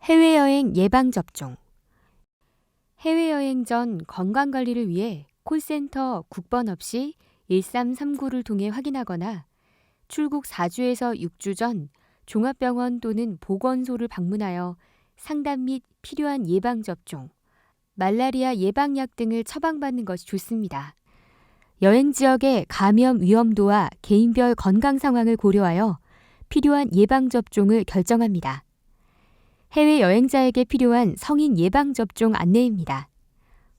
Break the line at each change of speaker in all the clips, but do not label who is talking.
해외여행 예방접종. 해외여행 전 건강관리를 위해 콜센터 국번 없이 1339를 통해 확인하거나 출국 4주에서 6주 전 종합병원 또는 보건소를 방문하여 상담 및 필요한 예방접종, 말라리아 예방약 등을 처방받는 것이 좋습니다. 여행 지역의 감염 위험도와 개인별 건강 상황을 고려하여 필요한 예방접종을 결정합니다. 해외여행자에게 필요한 성인 예방접종 안내입니다.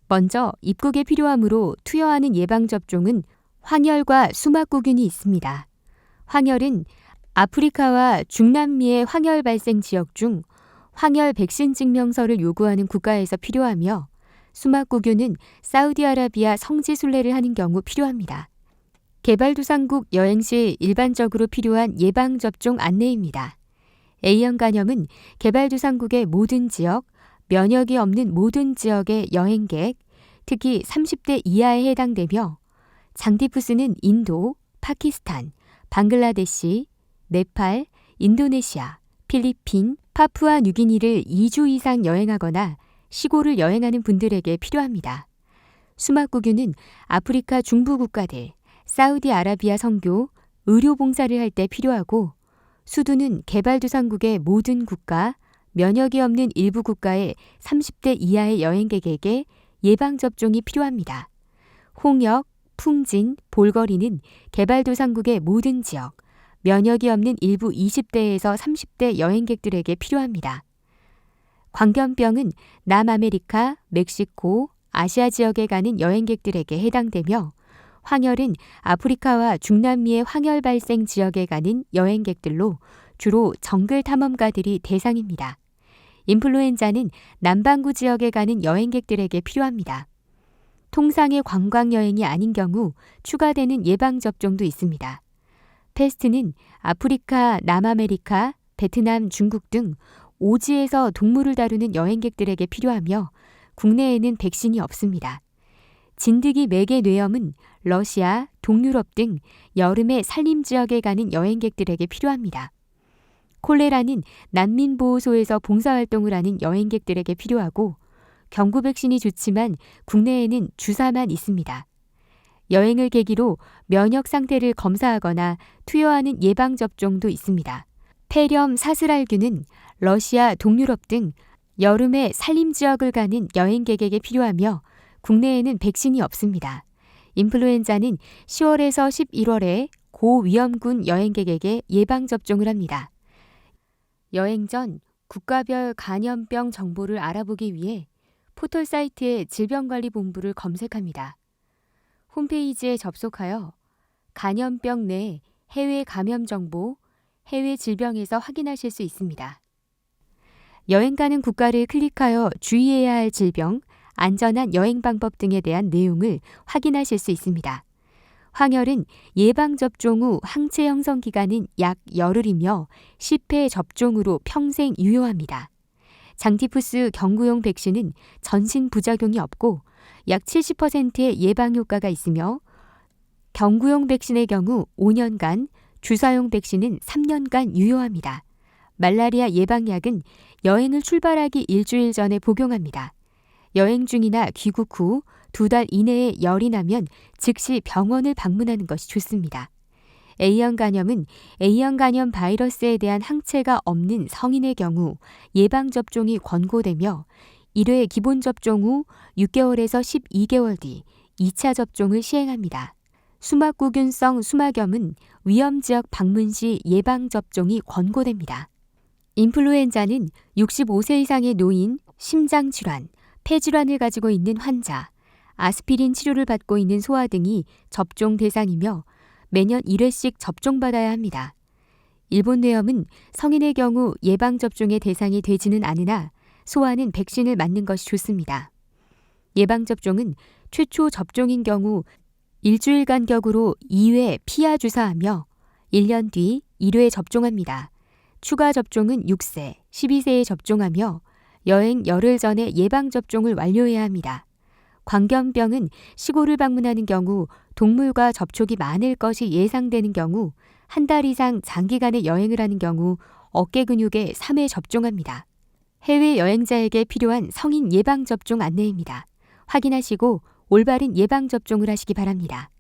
먼저 입국에 필요하므로 투여하는 예방접종은 황열과 수막구균이 있습니다. 황열은 아프리카와 중남미의 황열 발생 지역 중 황열 백신 증명서를 요구하는 국가에서 필요하며 수막구균은 사우디아라비아 성지 순례를 하는 경우 필요합니다. 개발도상국 여행 시 일반적으로 필요한 예방접종 안내입니다. A형 간염은 개발도상국의 모든 지역, 면역이 없는 모든 지역의 여행객, 특히 30대 이하에 해당되며 장티푸스는 인도, 파키스탄, 방글라데시, 네팔, 인도네시아, 필리핀, 파푸아 뉴기니를 2주 이상 여행하거나 시골을 여행하는 분들에게 필요합니다. 수막구균은 아프리카 중부 국가들, 사우디아라비아 선교, 의료봉사를 할 때 필요하고 수두는 개발도상국의 모든 국가, 면역이 없는 일부 국가의 30대 이하의 여행객에게 예방접종이 필요합니다. 홍역, 풍진, 볼거리는 개발도상국의 모든 지역, 면역이 없는 일부 20대에서 30대 여행객들에게 필요합니다. 광견병은 남아메리카, 멕시코, 아시아 지역에 가는 여행객들에게 해당되며 황열은 아프리카와 중남미의 황열 발생 지역에 가는 여행객들로 주로 정글 탐험가들이 대상입니다. 인플루엔자는 남반구 지역에 가는 여행객들에게 필요합니다. 통상의 관광여행이 아닌 경우 추가되는 예방접종도 있습니다. 패스트는 아프리카, 남아메리카, 베트남, 중국 등 오지에서 동물을 다루는 여행객들에게 필요하며 국내에는 백신이 없습니다. 진드기 매개 뇌염은 러시아, 동유럽 등 여름의 산림 지역에 가는 여행객들에게 필요합니다. 콜레라는 난민보호소에서 봉사활동을 하는 여행객들에게 필요하고 경구 백신이 좋지만 국내에는 주사만 있습니다. 여행을 계기로 면역 상태를 검사하거나 투여하는 예방접종도 있습니다. 폐렴 사슬알균은 러시아, 동유럽 등 여름의 산림 지역을 가는 여행객에게 필요하며 국내에는 백신이 없습니다. 인플루엔자는 10월에서 11월에 고위험군 여행객에게 예방접종을 합니다. 여행 전 국가별 간염병 정보를 알아보기 위해 포털 사이트의 질병관리본부를 검색합니다. 홈페이지에 접속하여 간염병 내 해외 감염 정보, 해외 질병에서 확인하실 수 있습니다. 여행 가는 국가를 클릭하여 주의해야 할 질병, 안전한 여행 방법 등에 대한 내용을 확인하실 수 있습니다. 황열은 예방접종 후 항체 형성 기간은 약 열흘이며 10회 접종으로 평생 유효합니다. 장티푸스 경구용 백신은 전신 부작용이 없고 약 70%의 예방 효과가 있으며 경구용 백신의 경우 5년간, 주사용 백신은 3년간 유효합니다. 말라리아 예방약은 여행을 출발하기 일주일 전에 복용합니다. 여행 중이나 귀국 후 2달 이내에 열이 나면 즉시 병원을 방문하는 것이 좋습니다. A형 간염은 A형 간염 바이러스에 대한 항체가 없는 성인의 경우 예방접종이 권고되며 1회 기본 접종 후 6개월에서 12개월 뒤 2차 접종을 시행합니다. 수막구균성 수막염은 위험지역 방문 시 예방접종이 권고됩니다. 인플루엔자는 65세 이상의 노인, 심장질환, 폐질환을 가지고 있는 환자, 아스피린 치료를 받고 있는 소아 등이 접종 대상이며 매년 1회씩 접종받아야 합니다. 일본 뇌염은 성인의 경우 예방접종의 대상이 되지는 않으나 소아는 백신을 맞는 것이 좋습니다. 예방접종은 최초 접종인 경우 일주일 간격으로 2회 피하 주사하며 1년 뒤 1회 접종합니다. 추가 접종은 6세, 12세에 접종하며 여행 열흘 전에 예방접종을 완료해야 합니다. 광견병은 시골을 방문하는 경우 동물과 접촉이 많을 것이 예상되는 경우 한 달 이상 장기간의 여행을 하는 경우 어깨 근육에 3회 접종합니다. 해외 여행자에게 필요한 성인 예방접종 안내입니다. 확인하시고 올바른 예방접종을 하시기 바랍니다.